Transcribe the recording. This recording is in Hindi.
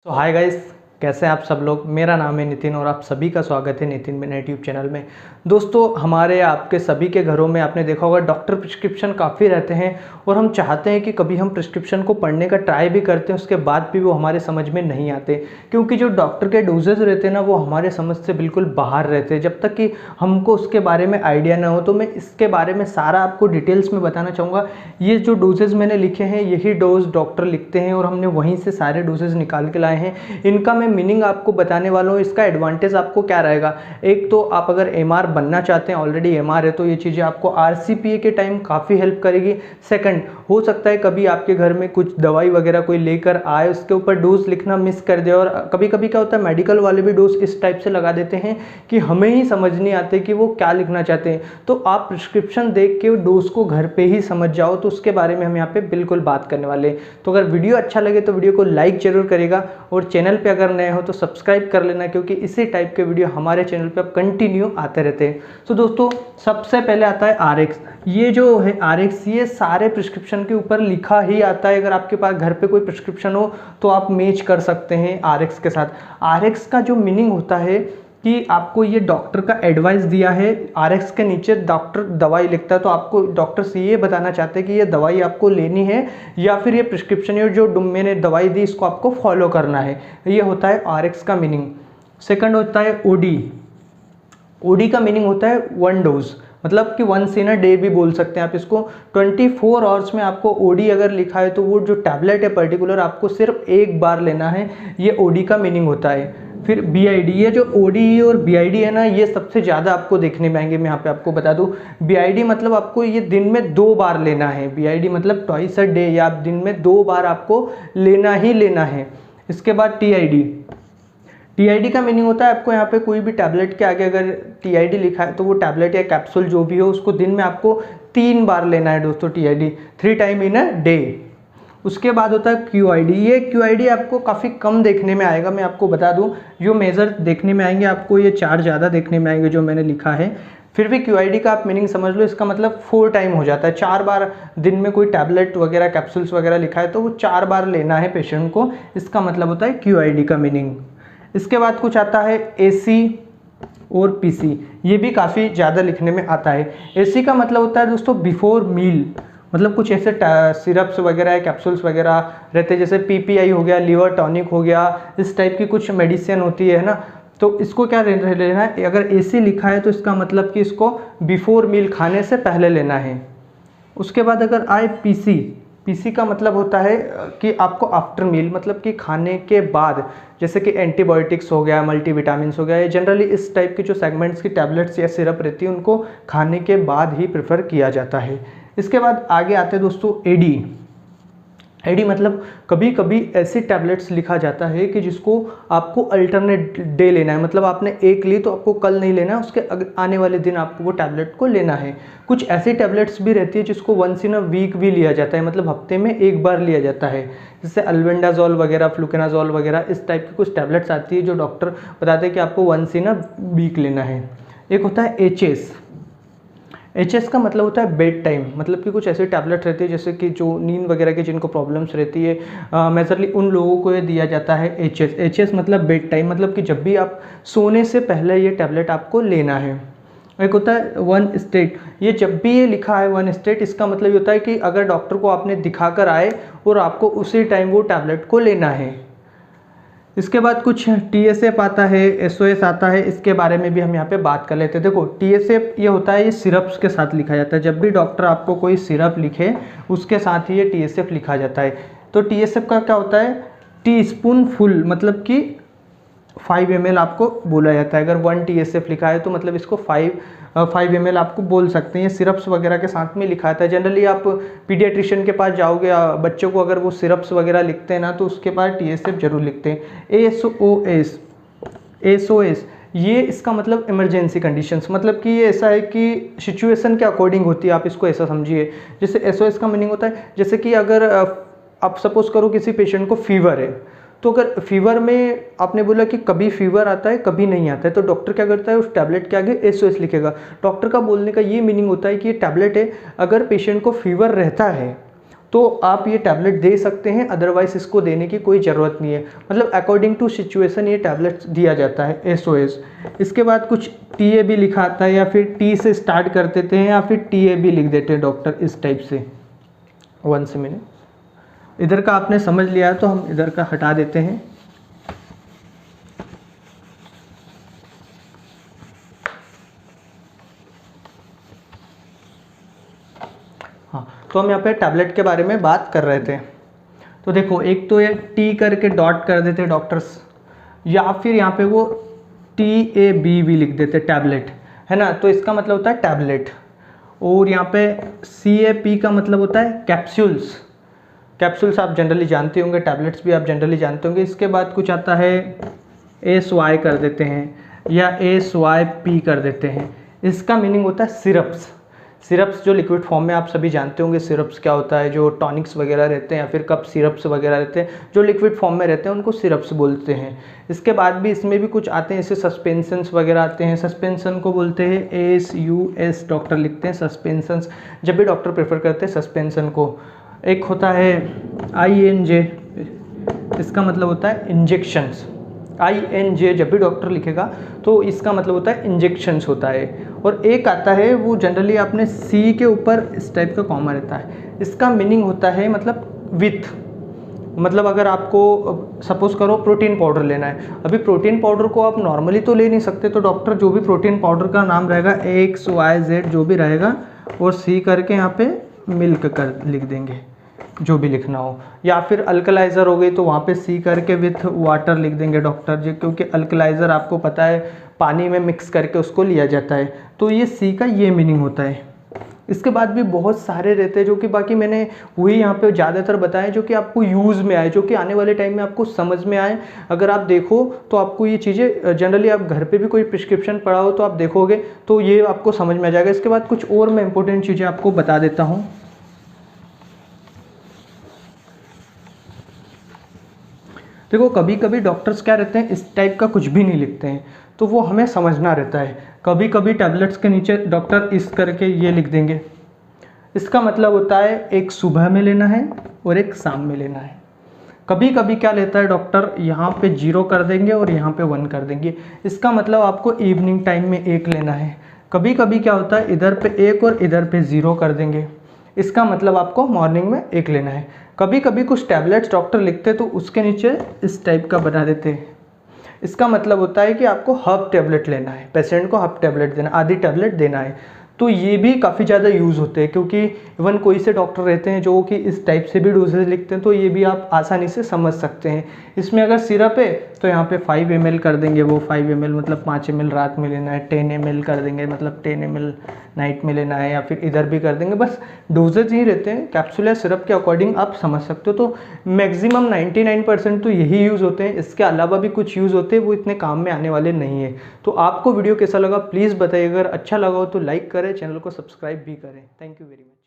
तो हाय गाइस, कैसे हैं आप सब लोग। मेरा नाम है नितिन और आप सभी का स्वागत है नितिन मेना यूट्यूब चैनल में। दोस्तों, हमारे आपके सभी के घरों में आपने देखा होगा डॉक्टर प्रिस्क्रिप्शन काफ़ी रहते हैं और हम चाहते हैं कि कभी हम प्रिस्क्रिप्शन को पढ़ने का ट्राई भी करते हैं, उसके बाद भी वो हमारे समझ में नहीं आते, क्योंकि जो डॉक्टर के डोजेज रहते हैं ना वो हमारे समझ से बिल्कुल बाहर रहते हैं। जब तक कि हमको उसके बारे में आइडिया ना हो, तो मैं इसके बारे में सारा आपको डिटेल्स में बताना चाहूँगा। ये जो डोजेज मैंने लिखे हैं यही डोज डॉक्टर लिखते हैं और हमने वहीं से सारे डोजेज निकाल के लाए हैं। इनका मैं मीनिंग आपको बताने वाला हूँ। इसका एडवांटेज आपको क्या रहेगा, एक तो आप अगर एमआर बनना चाहते हैं, ऑलरेडी एमआर है, तो ये चीज़ें आपको आरसीपीए के टाइम काफ़ी हेल्प करेगी। सेकंड, हो सकता है कभी आपके घर में कुछ दवाई वगैरह कोई लेकर आए, उसके ऊपर डोज लिखना मिस कर दे, और कभी कभी क्या होता है मेडिकल वाले भी डोज इस टाइप से लगा देते हैं कि हमें ही समझ नहीं आते कि वो क्या लिखना चाहते हैं। तो आप प्रिस्क्रिप्शन देख के डोज को घर पे ही समझ जाओ, तो उसके बारे में हम यहाँ पे बिल्कुल बात करने वाले हैं। तो अगर वीडियो अच्छा लगे तो वीडियो को लाइक जरूर करेगा और चैनल पे अगर नए हो तो सब्सक्राइब कर लेना, क्योंकि इसी टाइप के वीडियो हमारे चैनल पे अब कंटिन्यू आते रहते हैं। तो दोस्तों, सबसे पहले आता है आरएक्स। ये जो है आरएक्स, ये सारे प्रिस्क्रिप्शन के ऊपर लिखा ही आता है। अगर आपके पास घर पे कोई प्रिस्क्रिप्शन हो तो आप मैच कर सकते हैं आरएक्स के साथ। आरएक्स का जो मीनिंग होता है कि आपको ये डॉक्टर का एडवाइस दिया है, आरएक्स के नीचे डॉक्टर दवाई लिखता है, तो आपको डॉक्टर से ये बताना चाहते हैं कि ये दवाई आपको लेनी है या फिर ये प्रिस्क्रिप्शन है जो मैंने दवाई दी इसको आपको फॉलो करना है। ये होता है आरएक्स का मीनिंग। सेकंड होता है ओडी। ओडी का मीनिंग होता है वन डोज, मतलब कि वंस इन अ डे भी बोल सकते हैं आप इसको। 24 आवर्स में आपको ओडी अगर लिखा है तो वो जो टैबलेट है पर्टिकुलर आपको सिर्फ एक बार लेना है, ये ओडी का मीनिंग होता है। फिर बीआईडी, ये जो ओडी और बीआईडी है ना, ये सबसे ज़्यादा आपको देखने में आएंगे। मैं यहाँ पे आपको बता दूँ, बीआईडी मतलब आपको ये दिन में 2 बार लेना है। बीआईडी मतलब ट्वाइस अ डे, या आप दिन में 2 बार आपको लेना ही लेना है। इसके बाद टीआईडी। टीआईडी का मीनिंग होता है आपको यहाँ पे कोई भी टैबलेट के आगे अगर टीआईडी लिखा है तो वो टैबलेट या कैप्सूल जो भी हो उसको दिन में आपको 3 बार लेना है दोस्तों। TID 3 time in a day. उसके बाद होता है क्यूआईडी। ये क्यूआईडी आपको काफ़ी कम देखने में आएगा, मैं आपको बता दूं। जो मेजर देखने में आएंगे आपको ये 4 ज़्यादा देखने में आएंगे जो मैंने लिखा है। फिर भी क्यूआईडी का आप मीनिंग समझ लो, इसका मतलब 4 टाइम हो जाता है। 4 बार दिन में कोई टैबलेट वगैरह कैप्सूल्स वगैरह लिखा है तो वो 4 बार लेना है पेशेंट को, इसका मतलब होता है क्यूआईडी का मीनिंग। इसके बाद कुछ आता है एसी और पीसी। ये भी काफ़ी ज़्यादा लिखने में आता है। एसी का मतलब होता है दोस्तों बिफोर मील, मतलब कुछ ऐसे सिरप्स वगैरह या कैप्सूल्स वगैरह रहते हैं, जैसे पीपीआई हो गया, लीवर टॉनिक हो गया, इस टाइप की कुछ मेडिसिन होती है ना, तो इसको क्या लेना है। अगर एसी लिखा है तो इसका मतलब कि इसको बिफोर मील, खाने से पहले लेना है। उसके बाद अगर आए पीसी, पीसी का मतलब होता है कि आपको आफ्टर मील, मतलब कि खाने के बाद, जैसे कि एंटीबायोटिक्स हो गया, मल्टीविटामिन्स हो गया, ये जनरली इस टाइप की जो सेगमेंट्स की टैबलेट्स या सिरप रहती है उनको खाने के बाद ही प्रेफर किया जाता है। इसके बाद आगे आते हैं दोस्तों एडी। एडी मतलब कभी कभी ऐसी टैबलेट्स लिखा जाता है कि जिसको आपको अल्टरनेट डे लेना है, मतलब आपने एक ली तो आपको कल नहीं लेना है, उसके आने वाले दिन आपको वो टैबलेट को लेना है। कुछ ऐसी टैबलेट्स भी रहती है जिसको वंस इन अ वीक भी लिया जाता है, मतलब हफ्ते में एक बार लिया जाता है, जैसे अल्बेंडाजोल वगैरह, फ्लुकेनाजोल वगैरह, इस टाइप की कुछ टैबलेट्स आती है जो डॉक्टर बताते हैं कि आपको वंस इन अ वीक लेना है। एक होता है एचएस। एचएस का मतलब होता है बेड टाइम, मतलब कि कुछ ऐसे टैबलेट रहती है जैसे कि जो नींद वगैरह की जिनको प्रॉब्लम्स रहती है, मेजरली उन लोगों को ये दिया जाता है एचएस। एचएस मतलब बेड टाइम, मतलब कि जब भी आप सोने से पहले ये टैबलेट आपको लेना है। एक होता है वन स्टेट। ये जब भी ये लिखा है वन स्टेट, इसका मतलब ये होता है कि अगर डॉक्टर को आपने दिखा कर आए और आपको उसी टाइम वो टैबलेट को लेना है। इसके बाद कुछ टीएसएफ आता है, एसओएस आता है, इसके बारे में भी हम यहाँ पे बात कर लेते हैं। देखो टीएसएफ ये होता है, ये सिरप्स के साथ लिखा जाता है। जब भी डॉक्टर आपको कोई सिरप लिखे उसके साथ ही ये टीएसएफ लिखा जाता है। तो टीएसएफ का क्या होता है, टी स्पून फुल, मतलब कि 5 ml आपको बोला जाता है। अगर 1 टीएसएफ लिखा है तो मतलब इसको 5 ml आपको बोल सकते हैं। ये सिरप्स वगैरह के साथ में लिखा था। जनरली आप पीडियाट्रिशियन के पास जाओगे, बच्चों को अगर वो सिरप्स वगैरह लिखते हैं ना तो उसके पास टीएसएफ जरूर लिखते हैं। एसओएस, एसओएस ये इसका मतलब इमरजेंसी कंडीशंस, मतलब कि ये ऐसा है कि सिचुएशन के अकॉर्डिंग होती है, आप इसको ऐसा समझिए। जैसे एसओएस का मीनिंग होता है, जैसे कि अगर आप सपोज करो किसी पेशेंट को फीवर है, तो अगर फीवर में आपने बोला कि कभी फीवर आता है कभी नहीं आता है, तो डॉक्टर क्या करता है उस टैबलेट के आगे एसओएस लिखेगा। डॉक्टर का बोलने का ये मीनिंग होता है कि ये टैबलेट है, अगर पेशेंट को फीवर रहता है तो आप ये टैबलेट दे सकते हैं, अदरवाइज़ इसको देने की कोई ज़रूरत नहीं है। मतलब अकॉर्डिंग टू सिचुएशन ये टैबलेट्स दिया जाता है, SOS। इसके बाद कुछ TAB लिखा आता है, या फिर T से स्टार्ट कर देते हैं या फिर TAB लिख देते हैं डॉक्टर, इस टाइप से। 1 मिनट, इधर का आपने समझ लिया तो हम इधर का हटा देते हैं। हाँ, तो हम यहाँ पे टैबलेट के बारे में बात कर रहे थे। तो देखो, एक तो ये T करके डॉट कर देते डॉक्टर्स, या फिर यहाँ पे वो TAB भी लिख देते टैबलेट, है ना। तो इसका मतलब होता है टैबलेट। और यहाँ पे CAP का मतलब होता है कैप्सूल्स। कैप्सूल्स आप जनरली जानते होंगे, टैबलेट्स भी आप जनरली जानते होंगे। इसके बाद कुछ आता है SY कर देते हैं, या SYP कर देते हैं। इसका मीनिंग होता है सिरप्स। सिरप्स जो लिक्विड फॉर्म में आप सभी जानते होंगे सिरप्स क्या होता है, जो टॉनिक्स वगैरह रहते हैं या फिर कप सिरप्स वगैरह रहते हैं जो लिक्विड फॉर्म में रहते हैं उनको सिरप्स बोलते हैं। इसके बाद भी इसमें भी कुछ आते हैं, जैसे सस्पेंशंस वगैरह आते हैं। सस्पेंशन को बोलते हैं SUS, डॉक्टर लिखते हैं सस्पेंशंस, जब भी डॉक्टर प्रेफर करते हैं सस्पेंशन को। एक होता है INJ, इसका मतलब होता है इंजेक्शंस। INJ जब भी डॉक्टर लिखेगा तो इसका मतलब होता है इंजेक्शंस होता है। और एक आता है, वो जनरली आपने C के ऊपर इस टाइप का कॉमा रहता है, इसका मीनिंग होता है मतलब विथ। मतलब अगर आपको सपोज करो प्रोटीन पाउडर लेना है, अभी प्रोटीन पाउडर को आप नॉर्मली तो ले नहीं सकते, तो डॉक्टर जो भी प्रोटीन पाउडर का नाम रहेगा XYZ जो भी रहेगा, और C करके यहाँ पे मिल्क कर लिख देंगे, जो भी लिखना हो। या फिर अल्कलाइज़र हो गई तो वहाँ पे C करके विथ वाटर लिख देंगे डॉक्टर जी, क्योंकि अल्कलाइज़र आपको पता है पानी में मिक्स करके उसको लिया जाता है। तो ये C का ये मीनिंग होता है। इसके बाद भी बहुत सारे रहते हैं जो कि बाकी मैंने वही यहाँ पे ज़्यादातर बताए जो कि आपको यूज़ में आए, जो कि आने वाले टाइम में आपको समझ में आए। अगर आप देखो तो आपको ये चीज़ें जनरली आप घर पे भी कोई प्रिस्क्रिप्शन पढ़ा हो तो आप देखोगे तो ये आपको समझ में आ जाएगा। इसके बाद कुछ और मैं इंपॉर्टेंट चीज़ें आपको बता देता हूँ। देखो, कभी कभी डॉक्टर्स क्या रहते हैं, इस टाइप का कुछ भी नहीं लिखते हैं, तो वो हमें समझना रहता है। कभी कभी टैबलेट्स के नीचे डॉक्टर इस करके ये लिख देंगे, इसका मतलब होता है एक सुबह में लेना है और एक शाम में लेना है। कभी कभी क्या लेता है डॉक्टर, यहाँ पे 0 कर देंगे और यहाँ पे 1 कर देंगे, इसका मतलब आपको इवनिंग टाइम में 1 लेना है। कभी कभी क्या होता है, इधर पे 1 और इधर पे 0 कर देंगे, इसका मतलब आपको मॉर्निंग में 1 लेना है। कभी कभी कुछ टैबलेट्स डॉक्टर लिखते तो उसके नीचे इस टाइप का बना देते हैं, इसका मतलब होता है कि आपको हाफ टैबलेट लेना है, पेशेंट को हाफ टैबलेट देना, आधी टैबलेट देना है। तो ये भी काफ़ी ज़्यादा यूज़ होते हैं, क्योंकि इवन कोई से डॉक्टर रहते हैं जो कि इस टाइप से भी डोजेज लिखते हैं, तो ये भी आप आसानी से समझ सकते हैं। इसमें अगर सिरप है तो यहाँ पे 5 ml कर देंगे, वो 5 ml मतलब 5 ml रात में लेना है, 10 ml कर देंगे मतलब 10 ml नाइट में लेना है, या फिर इधर भी कर देंगे। बस डोजेज ही रहते हैं, कैप्सूल या सिरप के अकॉर्डिंग आप समझ सकते हो। तो मैक्सिमम 99% तो यही यूज़ होते हैं, इसके अलावा भी कुछ यूज़ होते हैं, वो इतने काम में आने वाले नहीं है। तो आपको वीडियो कैसा लगा प्लीज़ बताइए, अगर अच्छा लगा हो तो लाइक करें, चैनल को सब्सक्राइब भी करें। Thank you very much.